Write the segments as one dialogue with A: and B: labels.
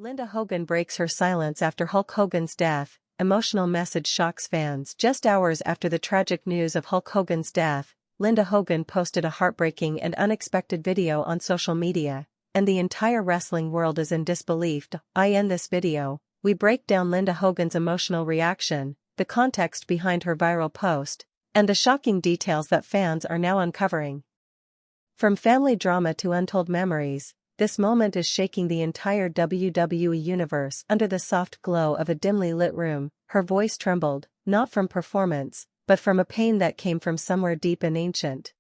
A: Linda Hogan breaks her silence after Hulk Hogan's death. Emotional message shocks fans. Just hours after the tragic news of Hulk Hogan's death, Linda Hogan posted a heartbreaking and unexpected video on social media, and the entire wrestling world is in disbelief. In this video, we break down Linda Hogan's emotional reaction, the context behind her viral post, and the shocking details that fans are now uncovering. From family drama to untold memories, this moment is shaking the entire WWE universe. Under the soft glow of a dimly lit room, her voice trembled, not from performance, but from a pain that came from somewhere deep and ancient.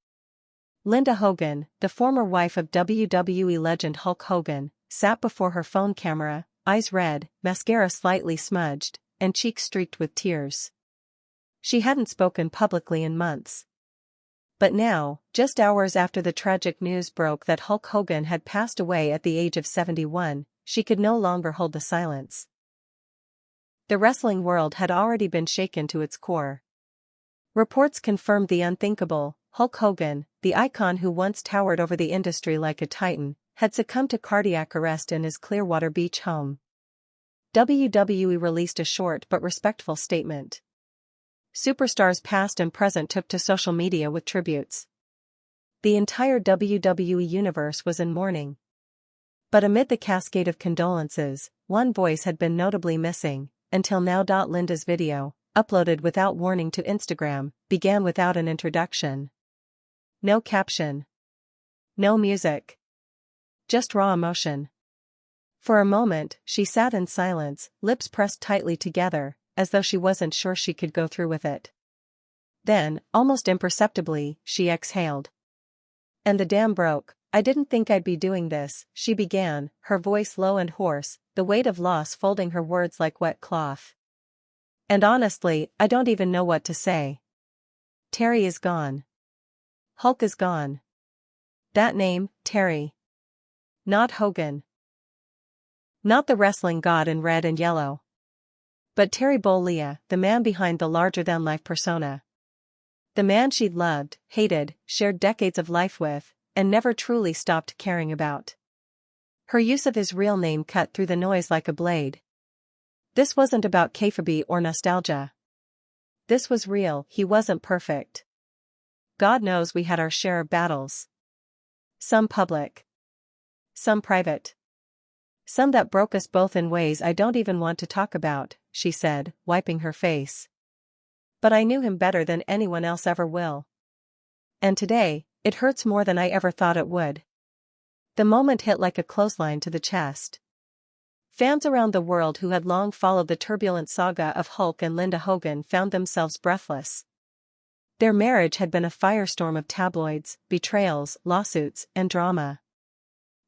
A: Linda Hogan, the former wife of WWE legend Hulk Hogan, sat before her phone camera, eyes red, mascara slightly smudged, and cheeks streaked with tears. She hadn't spoken publicly in months. But now, just hours after the tragic news broke that Hulk Hogan had passed away at the age of 71, she could no longer hold the silence. The wrestling world had already been shaken to its core. Reports confirmed the unthinkable. Hulk Hogan, the icon who once towered over the industry like a titan, had succumbed to cardiac arrest in his Clearwater Beach home. WWE released a short but respectful statement. Superstars past and present took to social media with tributes. The entire WWE universe was in mourning. But amid the cascade of condolences, one voice had been notably missing, until now. Linda's video, uploaded without warning to Instagram, began without an introduction. No caption. No music. Just raw emotion. For a moment, she sat in silence, lips pressed tightly together, as though she wasn't sure she could go through with it. Then, almost imperceptibly, she exhaled. "And the dam broke. I didn't think I'd be doing this," she began, her voice low and hoarse, the weight of loss folding her words like wet cloth. "And honestly, I don't even know what to say. Terry is gone. Hulk is gone. That name, Terry. Not Hogan. Not the wrestling god in red and yellow. But Terry Bollea, the man behind the larger-than-life persona. The man she'd loved, hated, shared decades of life with, and never truly stopped caring about. Her use of his real name cut through the noise like a blade. This wasn't about kayfabe or nostalgia. This was real. He wasn't perfect. God knows we had our share of battles. Some public. Some private. Some that broke us both in ways I don't even want to talk about," she said, wiping her face. "But I knew him better than anyone else ever will. And today, it hurts more than I ever thought it would." The moment hit like a clothesline to the chest. Fans around the world who had long followed the turbulent saga of Hulk and Linda Hogan found themselves breathless. Their marriage had been a firestorm of tabloids, betrayals, lawsuits, and drama.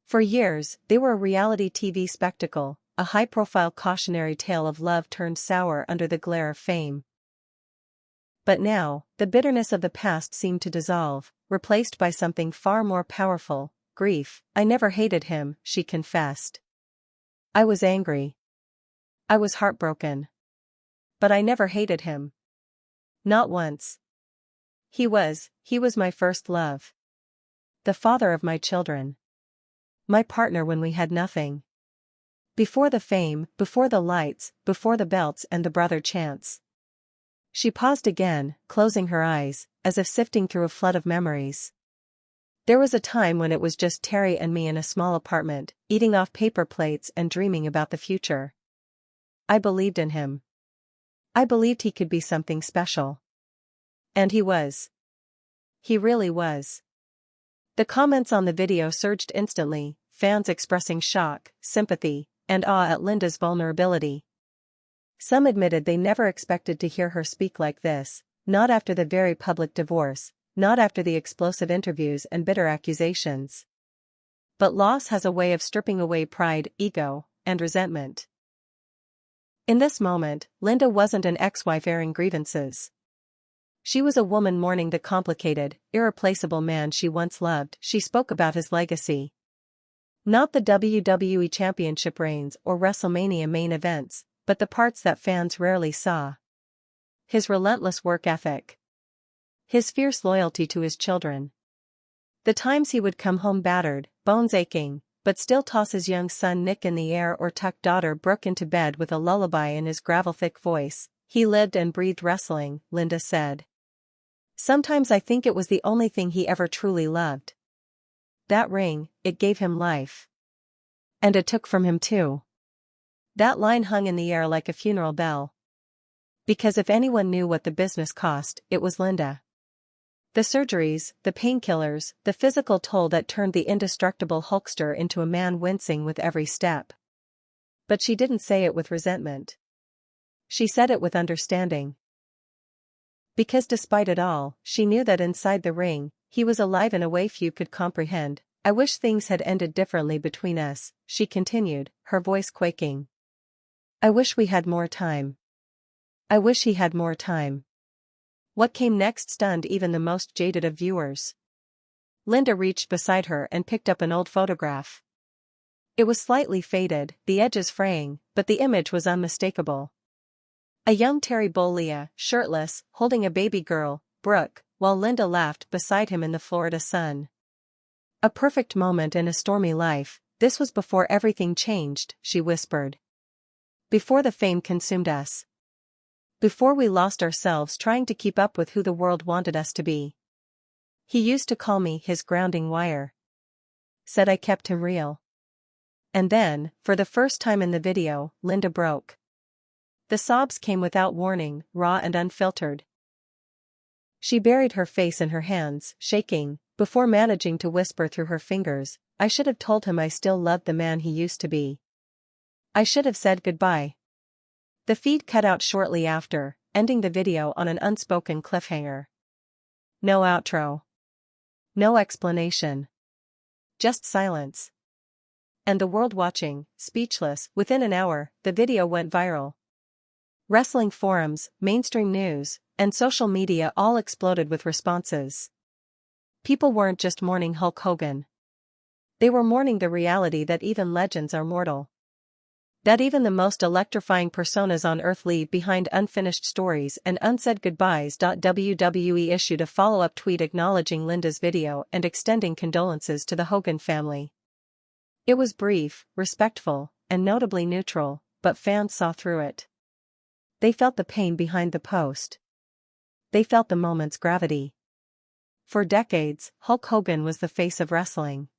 A: For years, they were a reality TV spectacle, a high-profile cautionary tale of love turned sour under the glare of fame. But now, the bitterness of the past seemed to dissolve, replaced by something far more powerful: grief. "I never hated him," she confessed. "I was angry. I was heartbroken. But I never hated him. Not once. He was my first love. The father of my children. My partner when we had nothing. Before the fame, before the lights, before the belts and the brother chants." She paused again, closing her eyes, as if sifting through a flood of memories. "There was a time when it was just Terry and me in a small apartment, eating off paper plates and dreaming about the future. I believed in him. I believed he could be something special. And he was. He really was." The comments on the video surged instantly, fans expressing shock, sympathy, and awe at Linda's vulnerability. Some admitted they never expected to hear her speak like this, not after the very public divorce, not after the explosive interviews and bitter accusations. But loss has a way of stripping away pride, ego, and resentment. In this moment, Linda wasn't an ex-wife airing grievances. She was a woman mourning the complicated, irreplaceable man she once loved. She spoke about his legacy. Not the WWE Championship reigns or WrestleMania main events, but the parts that fans rarely saw. His relentless work ethic. His fierce loyalty to his children. The times he would come home battered, bones aching, but still toss his young son Nick in the air or tuck daughter Brooke into bed with a lullaby in his gravel-thick voice. He lived and breathed wrestling, Linda said. Sometimes I think it was the only thing he ever truly loved. That ring, it gave him life. And it took from him too. That line hung in the air like a funeral bell. Because if anyone knew what the business cost, it was Linda. The surgeries, the painkillers, the physical toll that turned the indestructible Hulkster into a man wincing with every step. But she didn't say it with resentment. She said it with understanding. Because despite it all, she knew that inside the ring, he was alive in a way few could comprehend. I wish things had ended differently between us, she continued, her voice quaking. I wish we had more time. I wish he had more time. What came next stunned even the most jaded of viewers. Linda reached beside her and picked up an old photograph. It was slightly faded, the edges fraying, but the image was unmistakable. A young Terry Bollea, shirtless, holding a baby girl, Brooke, while Linda laughed beside him in the Florida sun. A perfect moment in a stormy life. This was before everything changed, she whispered. Before the fame consumed us. Before we lost ourselves trying to keep up with who the world wanted us to be. He used to call me his grounding wire. Said I kept him real. And then, for the first time in the video, Linda broke. The sobs came without warning, raw and unfiltered. She buried her face in her hands, shaking, before managing to whisper through her fingers, I should have told him I still loved the man he used to be. I should have said goodbye. The feed cut out shortly after, ending the video on an unspoken cliffhanger. No outro. No explanation. Just silence. And the world watching, speechless. Within an hour, the video went viral. Wrestling forums, mainstream news, and social media all exploded with responses. People weren't just mourning Hulk Hogan. They were mourning the reality that even legends are mortal. That even the most electrifying personas on Earth leave behind unfinished stories and unsaid goodbyes. WWE issued a follow-up tweet acknowledging Linda's video and extending condolences to the Hogan family. It was brief, respectful, and notably neutral, but fans saw through it. They felt the pain behind the post. They felt the moment's gravity. For decades, Hulk Hogan was the face of wrestling.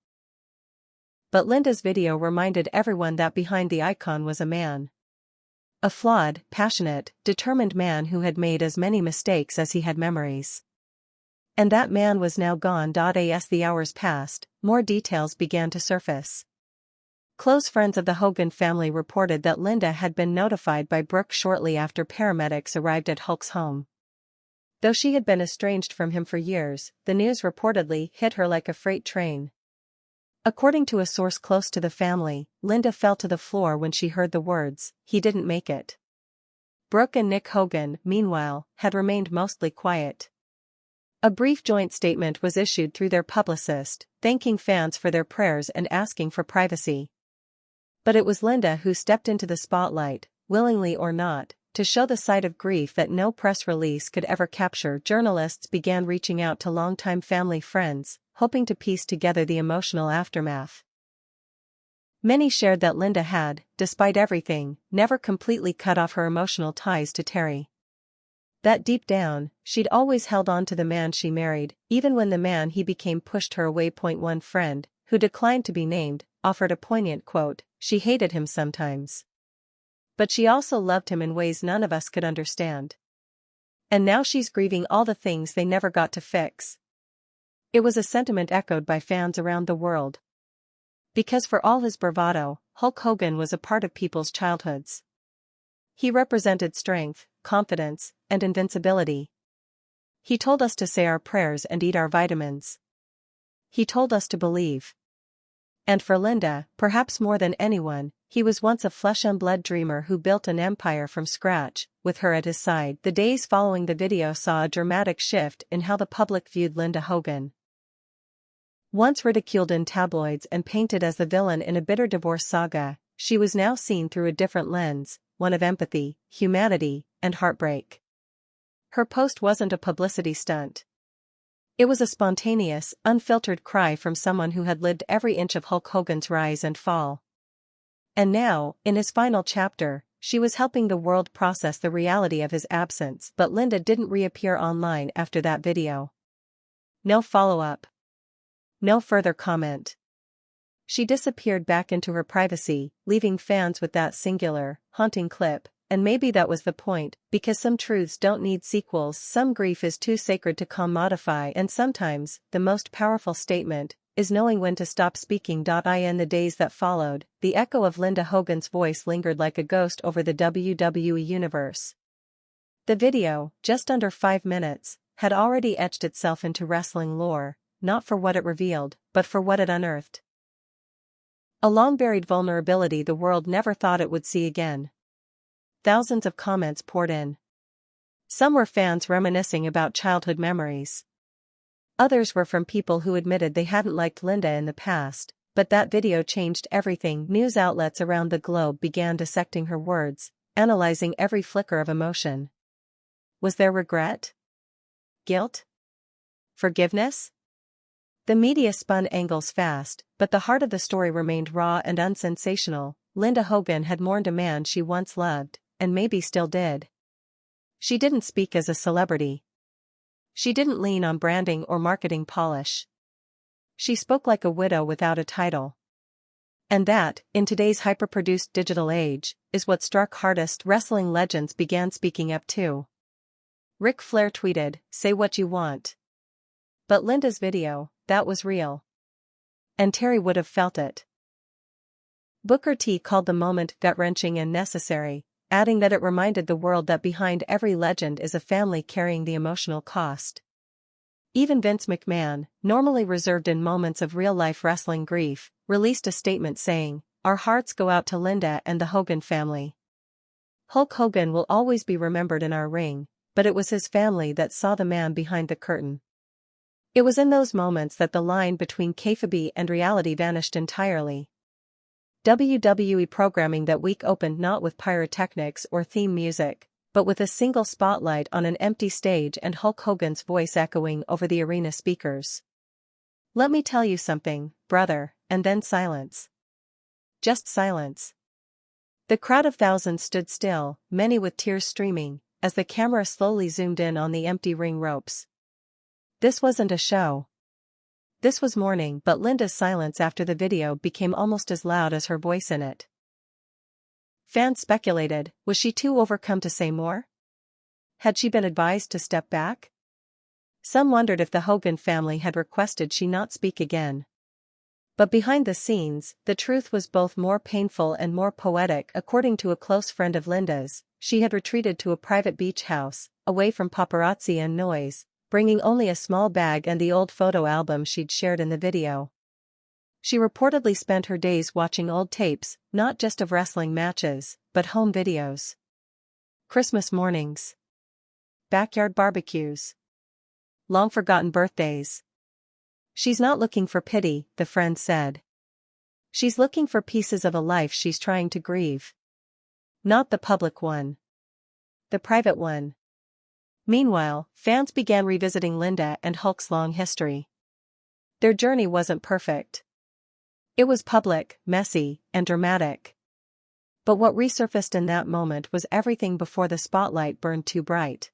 A: But Linda's video reminded everyone that behind the icon was a man. A flawed, passionate, determined man who had made as many mistakes as he had memories. And that man was now gone. As the hours passed, more details began to surface. Close friends of the Hogan family reported that Linda had been notified by Brooke shortly after paramedics arrived at Hulk's home. Though she had been estranged from him for years, the news reportedly hit her like a freight train. According to a source close to the family, Linda fell to the floor when she heard the words, "He didn't make it." Brooke and Nick Hogan, meanwhile, had remained mostly quiet. A brief joint statement was issued through their publicist, thanking fans for their prayers and asking for privacy. But it was Linda who stepped into the spotlight, willingly or not, to show the side of grief that no press release could ever capture. Journalists began reaching out to longtime family friends, hoping to piece together the emotional aftermath. Many shared that Linda had, despite everything, never completely cut off her emotional ties to Terry. That deep down, she'd always held on to the man she married, even when the man he became pushed her away. One friend, who declined to be named, offered a poignant quote, "She hated him sometimes. But she also loved him in ways none of us could understand. And now she's grieving all the things they never got to fix." It was a sentiment echoed by fans around the world. Because for all his bravado, Hulk Hogan was a part of people's childhoods. He represented strength, confidence, and invincibility. He told us to say our prayers and eat our vitamins. He told us to believe. And for Linda, perhaps more than anyone, he was once a flesh-and-blood dreamer who built an empire from scratch, with her at his side. The days following the video saw a dramatic shift in how the public viewed Linda Hogan. Once ridiculed in tabloids and painted as the villain in a bitter divorce saga, she was now seen through a different lens, one of empathy, humanity, and heartbreak. Her post wasn't a publicity stunt. It was a spontaneous, unfiltered cry from someone who had lived every inch of Hulk Hogan's rise and fall. And now, in his final chapter, she was helping the world process the reality of his absence. But Linda didn't reappear online after that video. No follow-up. No further comment. She disappeared back into her privacy, leaving fans with that singular, haunting clip. And maybe that was the point, because some truths don't need sequels, some grief is too sacred to commodify, and sometimes, the most powerful statement is knowing when to stop speaking. In the days that followed, the echo of Linda Hogan's voice lingered like a ghost over the WWE universe. The video, just under 5 minutes, had already etched itself into wrestling lore, not for what it revealed, but for what it unearthed. A long-buried vulnerability the world never thought it would see again. Thousands of comments poured in. Some were fans reminiscing about childhood memories. Others were from people who admitted they hadn't liked Linda in the past, but that video changed everything. News outlets around the globe began dissecting her words, analyzing every flicker of emotion. Was there regret? Guilt? Forgiveness? The media spun angles fast, but the heart of the story remained raw and unsensational. Linda Hogan had mourned a man she once loved, and maybe still did. She didn't speak as a celebrity. She didn't lean on branding or marketing polish. She spoke like a widow without a title. And that, in today's hyper-produced digital age, is what struck hardest. Wrestling legends began speaking up too. Ric Flair tweeted, "Say what you want." But Linda's video, that was real. And Terry would have felt it. Booker T called the moment gut-wrenching and necessary, adding that it reminded the world that behind every legend is a family carrying the emotional cost. Even Vince McMahon, normally reserved in moments of real-life wrestling grief, released a statement saying, "Our hearts go out to Linda and the Hogan family. Hulk Hogan will always be remembered in our ring, but it was his family that saw the man behind the curtain." It was in those moments that the line between kayfabe and reality vanished entirely. WWE programming that week opened not with pyrotechnics or theme music, but with a single spotlight on an empty stage and Hulk Hogan's voice echoing over the arena speakers. "Let me tell you something, brother," and then silence. Just silence. The crowd of thousands stood still, many with tears streaming, as the camera slowly zoomed in on the empty ring ropes. This wasn't a show. This was mourning, but Linda's silence after the video became almost as loud as her voice in it. Fans speculated, was she too overcome to say more? Had she been advised to step back? Some wondered if the Hogan family had requested she not speak again. But behind the scenes, the truth was both more painful and more poetic. According to a close friend of Linda's, she had retreated to a private beach house, away from paparazzi and noise, bringing only a small bag and the old photo album she'd shared in the video. She reportedly spent her days watching old tapes, not just of wrestling matches, but home videos. Christmas mornings. Backyard barbecues. Long-forgotten birthdays. She's not looking for pity, the friend said. She's looking for pieces of a life she's trying to grieve. Not the public one. The private one. Meanwhile, fans began revisiting Linda and Hulk's long history. Their journey wasn't perfect. It was public, messy, and dramatic. But what resurfaced in that moment was everything before the spotlight burned too bright.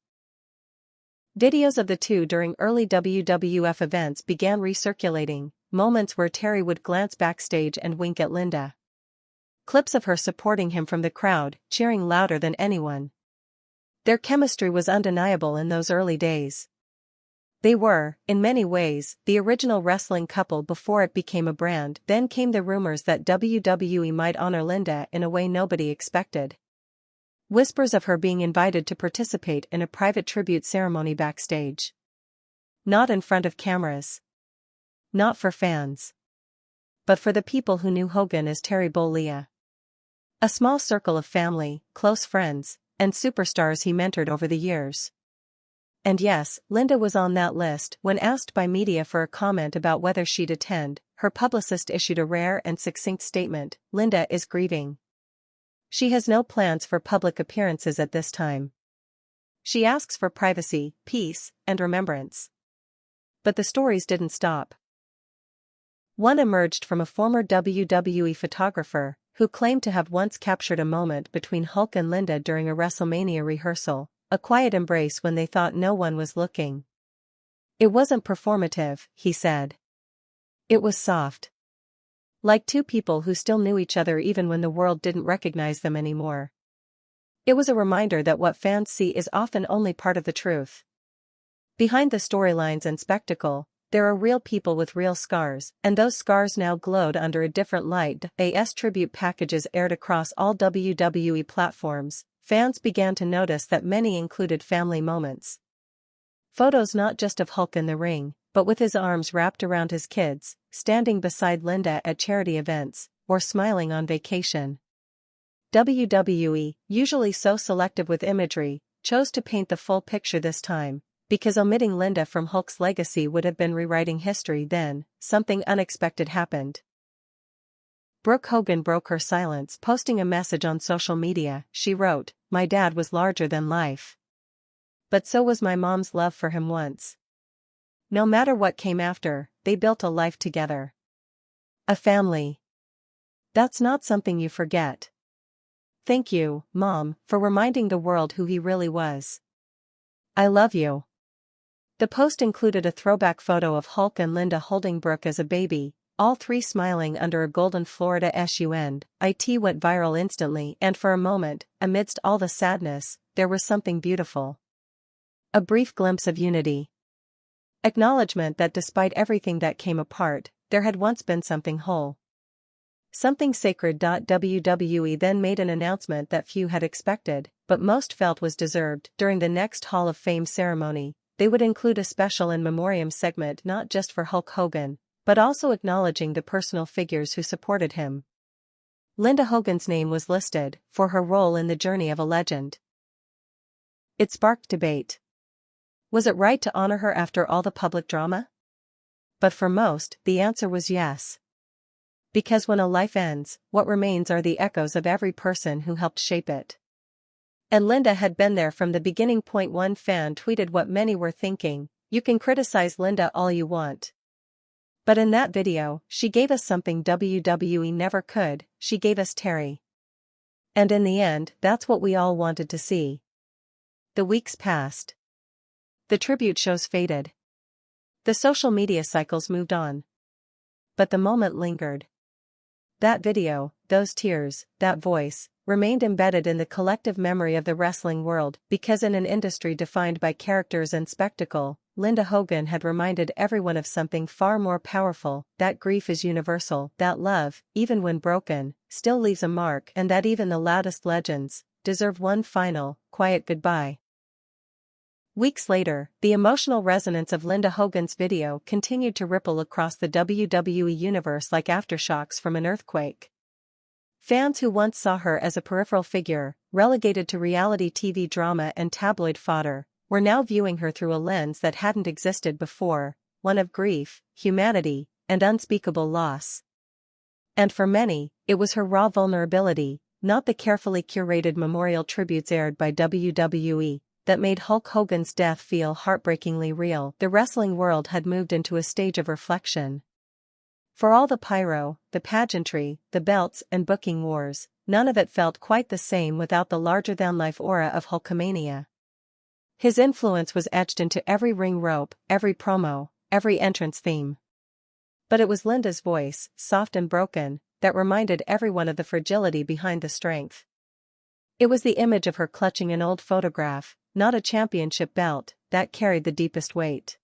A: Videos of the two during early WWF events began recirculating, moments where Terry would glance backstage and wink at Linda. Clips of her supporting him from the crowd, cheering louder than anyone. Their chemistry was undeniable in those early days. They were, in many ways, the original wrestling couple before it became a brand. Then came the rumors that WWE might honor Linda in a way nobody expected. Whispers of her being invited to participate in a private tribute ceremony backstage. Not in front of cameras. Not for fans. But for the people who knew Hogan as Terry Bollea. A small circle of family, close friends, and superstars he mentored over the years. And yes, Linda was on that list. When asked by media for a comment about whether she'd attend, her publicist issued a rare and succinct statement: "Linda is grieving. She has no plans for public appearances at this time. She asks for privacy, peace, and remembrance." But the stories didn't stop. One emerged from a former WWE photographer, who claimed to have once captured a moment between Hulk and Linda during a WrestleMania rehearsal, a quiet embrace when they thought no one was looking. "It wasn't performative," he said. "It was soft. Like two people who still knew each other even when the world didn't recognize them anymore." It was a reminder that what fans see is often only part of the truth. Behind the storylines and spectacle, there are real people with real scars, and those scars now glowed under a different light. As tribute packages aired across all WWE platforms, fans began to notice that many included family moments. Photos not just of Hulk in the ring, but with his arms wrapped around his kids, standing beside Linda at charity events, or smiling on vacation. WWE, usually so selective with imagery, chose to paint the full picture this time, because omitting Linda from Hulk's legacy would have been rewriting history. Then, something unexpected happened. Brooke Hogan broke her silence, posting a message on social media. She wrote, "My dad was larger than life. But so was my mom's love for him once. No matter what came after, they built a life together. A family. That's not something you forget. Thank you, Mom, for reminding the world who he really was. I love you." The post included a throwback photo of Hulk and Linda holding Brooke as a baby, all three smiling under a golden Florida sun. It went viral instantly, and for a moment, amidst all the sadness, there was something beautiful. A brief glimpse of unity. Acknowledgement that despite everything that came apart, there had once been something whole. Something sacred. WWE then made an announcement that few had expected, but most felt was deserved. During the next Hall of Fame ceremony, they would include a special in memoriam segment not just for Hulk Hogan, but also acknowledging the personal figures who supported him. Linda Hogan's name was listed, for her role in the journey of a legend. It sparked debate. Was it right to honor her after all the public drama? But for most, the answer was yes. Because when a life ends, what remains are the echoes of every person who helped shape it. And Linda had been there from the beginning. One fan tweeted what many were thinking: "You can criticize Linda all you want. But in that video, she gave us something WWE never could, she gave us Terry." And in the end, that's what we all wanted to see. The weeks passed. The tribute shows faded. The social media cycles moved on. But the moment lingered. That video, those tears, that voice, remained embedded in the collective memory of the wrestling world, because in an industry defined by characters and spectacle, Linda Hogan had reminded everyone of something far more powerful: that grief is universal, that love, even when broken, still leaves a mark, and that even the loudest legends deserve one final, quiet goodbye. Weeks later, the emotional resonance of Linda Hogan's video continued to ripple across the WWE universe like aftershocks from an earthquake. Fans who once saw her as a peripheral figure, relegated to reality TV drama and tabloid fodder, were now viewing her through a lens that hadn't existed before, one of grief, humanity, and unspeakable loss. And for many, it was her raw vulnerability, not the carefully curated memorial tributes aired by WWE, that made Hulk Hogan's death feel heartbreakingly real. The wrestling world had moved into a stage of reflection. For all the pyro, the pageantry, the belts and booking wars, none of it felt quite the same without the larger-than-life aura of Hulkamania. His influence was etched into every ring rope, every promo, every entrance theme. But it was Linda's voice, soft and broken, that reminded everyone of the fragility behind the strength. It was the image of her clutching an old photograph, not a championship belt, that carried the deepest weight.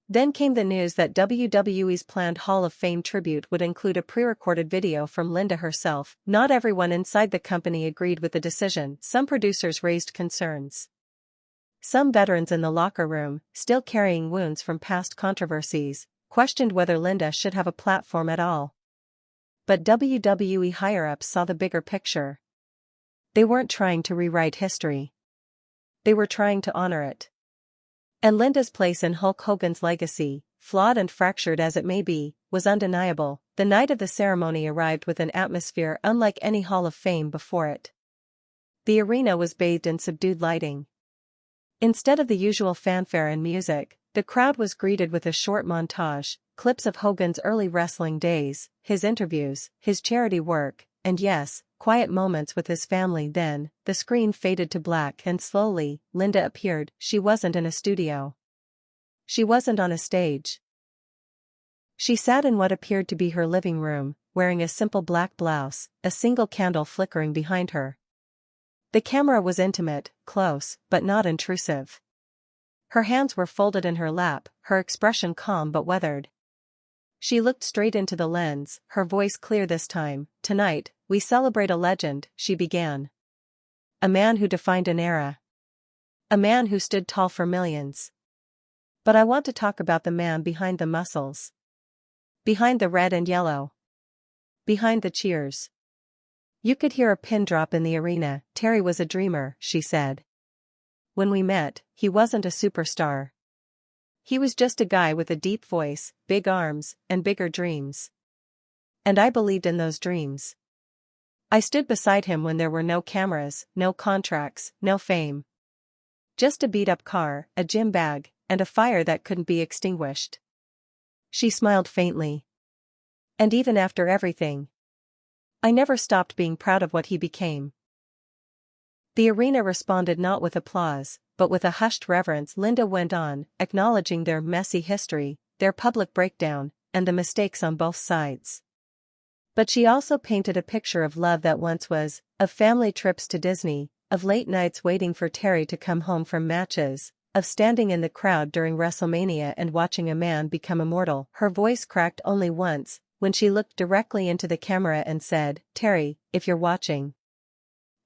A: Then came the news that WWE's planned Hall of Fame tribute would include a pre-recorded video from Linda herself. Not everyone inside the company agreed with the decision. Some producers raised concerns. Some veterans in the locker room, still carrying wounds from past controversies, questioned whether Linda should have a platform at all. But WWE higher-ups saw the bigger picture. They weren't trying to rewrite history. They were trying to honor it. And Linda's place in Hulk Hogan's legacy, flawed and fractured as it may be, was undeniable. The night of the ceremony arrived with an atmosphere unlike any Hall of Fame before it. The arena was bathed in subdued lighting. Instead of the usual fanfare and music, The crowd was greeted with a short montage, clips of Hogan's early wrestling days, his interviews, his charity work, and yes, quiet moments with his family. Then, the screen faded to black and slowly, Linda appeared. She wasn't in a studio. She wasn't on a stage. She sat in what appeared to be her living room, wearing a simple black blouse, a single candle flickering behind her. The camera was intimate, close, but not intrusive. Her hands were folded in her lap, her expression calm but weathered. She looked straight into the lens, her voice clear this time. "Tonight, we celebrate a legend," she began. "A man who defined an era. A man who stood tall for millions. But I want to talk about the man behind the muscles. Behind the red and yellow. Behind the cheers." You could hear a pin drop in the arena. "Terry was a dreamer," she said. "When we met, he wasn't a superstar. He was just a guy with a deep voice, big arms, and bigger dreams. And I believed in those dreams. I stood beside him when there were no cameras, no contracts, no fame. Just a beat-up car, a gym bag, and a fire that couldn't be extinguished." She smiled faintly. "And even after everything, I never stopped being proud of what he became." The arena responded not with applause, but with a hushed reverence. Linda went on, acknowledging their messy history, their public breakdown, and the mistakes on both sides. But she also painted a picture of love that once was, of family trips to Disney, of late nights waiting for Terry to come home from matches, of standing in the crowd during WrestleMania and watching a man become immortal. Her voice cracked only once, when she looked directly into the camera and said, "Terry, if you're watching,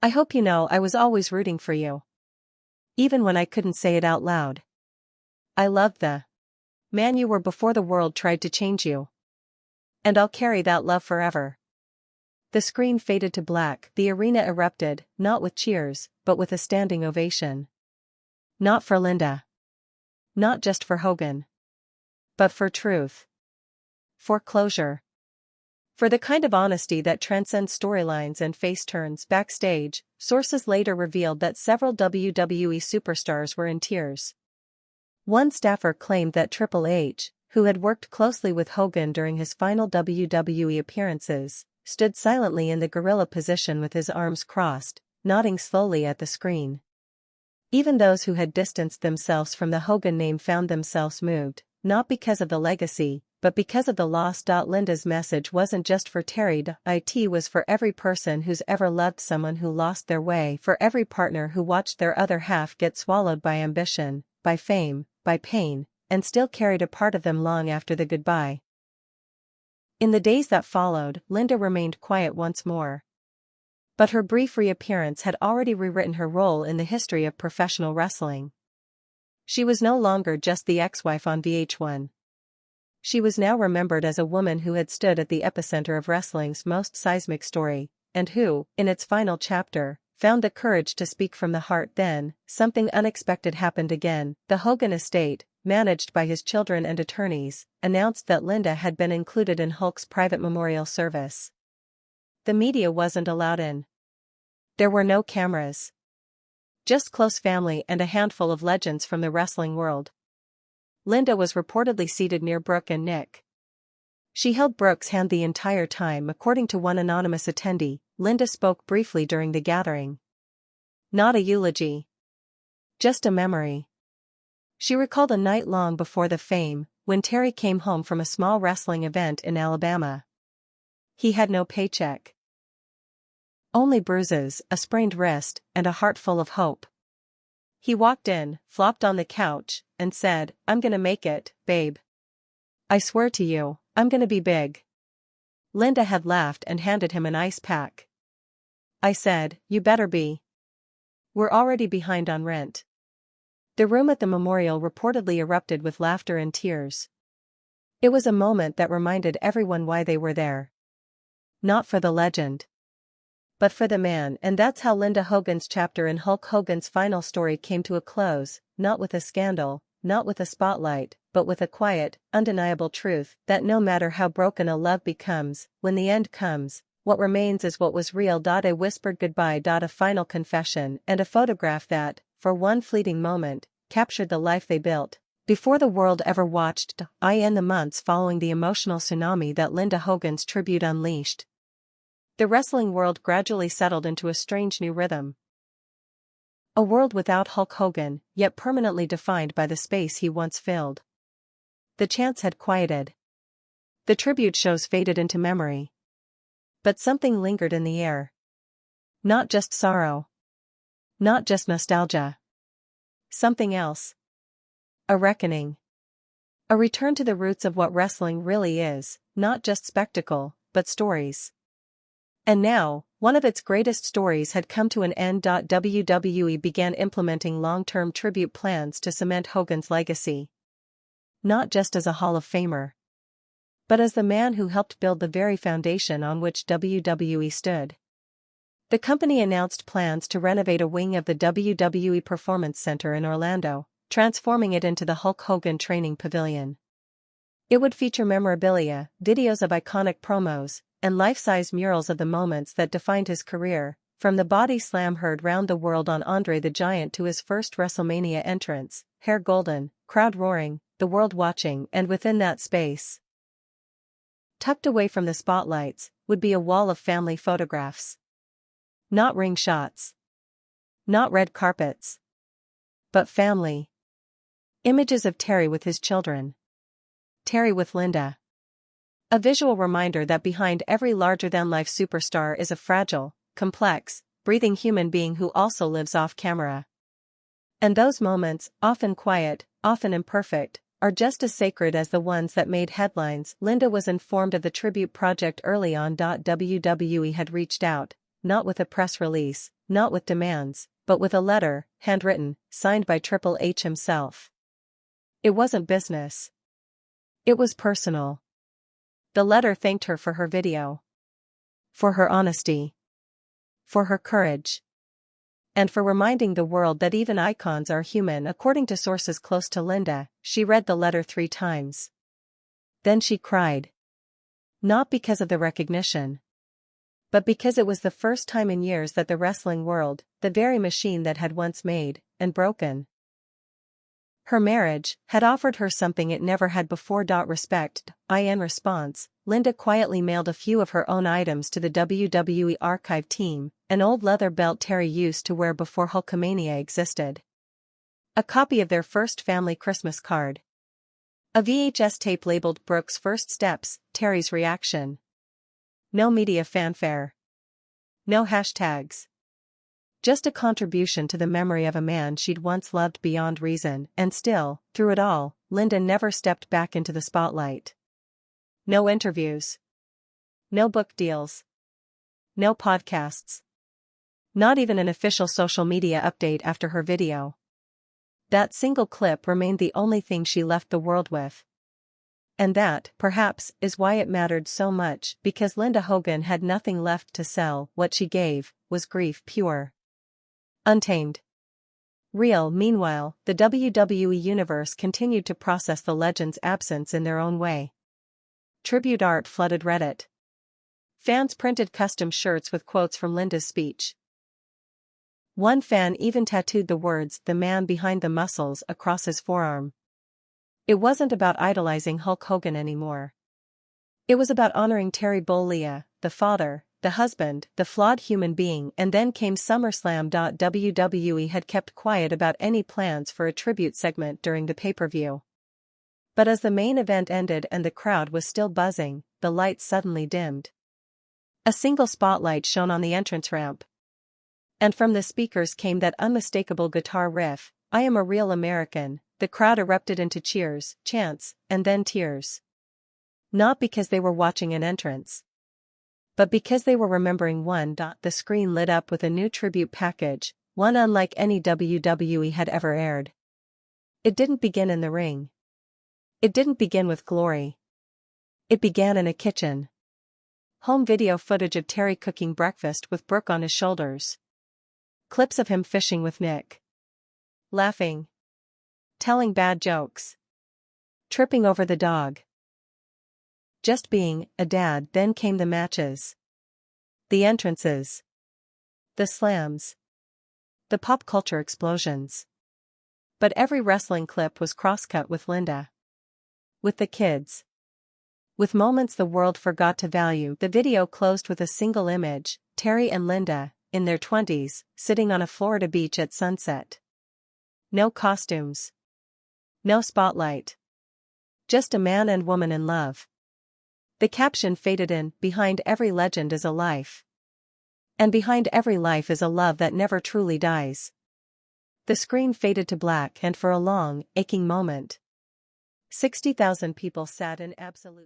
A: I hope you know I was always rooting for you. Even when I couldn't say it out loud. I loved the man you were before the world tried to change you. And I'll carry that love forever." The screen faded to black. The arena erupted, not with cheers, but with a standing ovation. Not for Linda. Not just for Hogan. But for truth. For closure. For the kind of honesty that transcends storylines and face turns. Backstage, sources later revealed that several WWE superstars were in tears. One staffer claimed that Triple H, who had worked closely with Hogan during his final WWE appearances, stood silently in the gorilla position with his arms crossed, nodding slowly at the screen. Even those who had distanced themselves from the Hogan name found themselves moved, not because of the legacy, but because of the loss. Linda's message wasn't just for Terry. It was for every person who's ever loved someone who lost their way, for every partner who watched their other half get swallowed by ambition, by fame, by pain, and still carried a part of them long after the goodbye. In the days that followed, Linda remained quiet once more. But her brief reappearance had already rewritten her role in the history of professional wrestling. She was no longer just the ex-wife on VH1. She was now remembered as a woman who had stood at the epicenter of wrestling's most seismic story, and who, in its final chapter, found the courage to speak from the heart. Then, something unexpected happened again. The Hogan estate, managed by his children and attorneys, announced that Linda had been included in Hulk's private memorial service. The media wasn't allowed in. There were no cameras. Just close family and a handful of legends from the wrestling world. Linda was reportedly seated near Brooke and Nick. She held Brooke's hand the entire time. According to one anonymous attendee, Linda spoke briefly during the gathering. Not a eulogy. Just a memory. She recalled a night long before the fame, when Terry came home from a small wrestling event in Alabama. He had no paycheck. Only bruises, a sprained wrist, and a heart full of hope. He walked in, flopped on the couch, and said, "I'm gonna make it, babe. I swear to you, I'm gonna be big." Linda had laughed and handed him an ice pack. "I said, you better be. We're already behind on rent." The room at the memorial reportedly erupted with laughter and tears. It was a moment that reminded everyone why they were there. Not for the legend, but for the man. And that's how Linda Hogan's chapter in Hulk Hogan's final story came to a close, not with a scandal, not with a spotlight, but with a quiet, undeniable truth that no matter how broken a love becomes, when the end comes, what remains is what was real. A whispered goodbye. A final confession, and a photograph that, for one fleeting moment, captured the life they built. Before the world ever watched, in the months following the emotional tsunami that Linda Hogan's tribute unleashed, the wrestling world gradually settled into a strange new rhythm. A world without Hulk Hogan, yet permanently defined by the space he once filled. The chants had quieted. The tribute shows faded into memory. But something lingered in the air. Not just sorrow. Not just nostalgia. Something else. A reckoning. A return to the roots of what wrestling really is, not just spectacle, but stories. And now, one of its greatest stories had come to an end. WWE began implementing long-term tribute plans to cement Hogan's legacy. Not just as a Hall of Famer, but as the man who helped build the very foundation on which WWE stood. The company announced plans to renovate a wing of the WWE Performance Center in Orlando, transforming it into the Hulk Hogan Training Pavilion. It would feature memorabilia, videos of iconic promos, and life-size murals of the moments that defined his career, from the body slam heard round the world on Andre the Giant to his first WrestleMania entrance, hair golden, crowd roaring, the world watching, and within that space, tucked away from the spotlights, would be a wall of family photographs. Not ring shots. Not red carpets. But family. Images of Terry with his children. Terry with Linda. A visual reminder that behind every larger-than-life superstar is a fragile, complex, breathing human being who also lives off-camera. And those moments, often quiet, often imperfect, are just as sacred as the ones that made headlines. Linda was informed of the tribute project early on. WWE had reached out, not with a press release, not with demands, but with a letter, handwritten, signed by Triple H himself. It wasn't business. It was personal. The letter thanked her for her video. For her honesty. For her courage. And for reminding the world that even icons are human. According to sources close to Linda, she read the letter 3 times. Then she cried. Not because of the recognition, but because it was the first time in years that the wrestling world, the very machine that had once made, and broken her marriage, had offered her something it never had before. Respect. In response, Linda quietly mailed a few of her own items to the WWE archive team, an old leather belt Terry used to wear before Hulkamania existed. A copy of their first family Christmas card. A VHS tape labeled Brooke's First Steps, Terry's reaction. No media fanfare. No hashtags. Just a contribution to the memory of a man she'd once loved beyond reason. And still, through it all, Linda never stepped back into the spotlight. No interviews. No book deals. No podcasts. Not even an official social media update after her video. That single clip remained the only thing she left the world with. And that, perhaps, is why it mattered so much, because Linda Hogan had nothing left to sell. What she gave was grief pure. Untamed. Real. Meanwhile, the WWE Universe continued to process the legend's absence in their own way. Tribute art flooded Reddit. Fans printed custom shirts with quotes from Linda's speech. One fan even tattooed the words "the man behind the muscles" across his forearm. It wasn't about idolizing Hulk Hogan anymore. It was about honoring Terry Bollea, the father, the husband, the flawed human being. And then came SummerSlam. WWE had kept quiet about any plans for a tribute segment during the pay-per-view. But as the main event ended and the crowd was still buzzing, the lights suddenly dimmed. A single spotlight shone on the entrance ramp. And from the speakers came that unmistakable guitar riff, "I Am a Real American." The crowd erupted into cheers, chants, and then tears. Not because they were watching an entrance, but because they were remembering one. The screen lit up with a new tribute package, one unlike any WWE had ever aired. It didn't begin in the ring. It didn't begin with glory. It began in a kitchen. Home video footage of Terry cooking breakfast with Brooke on his shoulders. Clips of him fishing with Nick. Laughing. Telling bad jokes. Tripping over the dog. Just being a dad. Then came the matches. The entrances. The slams. The pop culture explosions. But every wrestling clip was crosscut with Linda. With the kids. With moments the world forgot to value, the video closed with a single image: Terry and Linda, in their 20s, sitting on a Florida beach at sunset. No costumes. No spotlight. Just a man and woman in love. The caption faded in, "Behind every legend is a life. And behind every life is a love that never truly dies." The screen faded to black, and for a long, aching moment, 60,000 people sat in absolute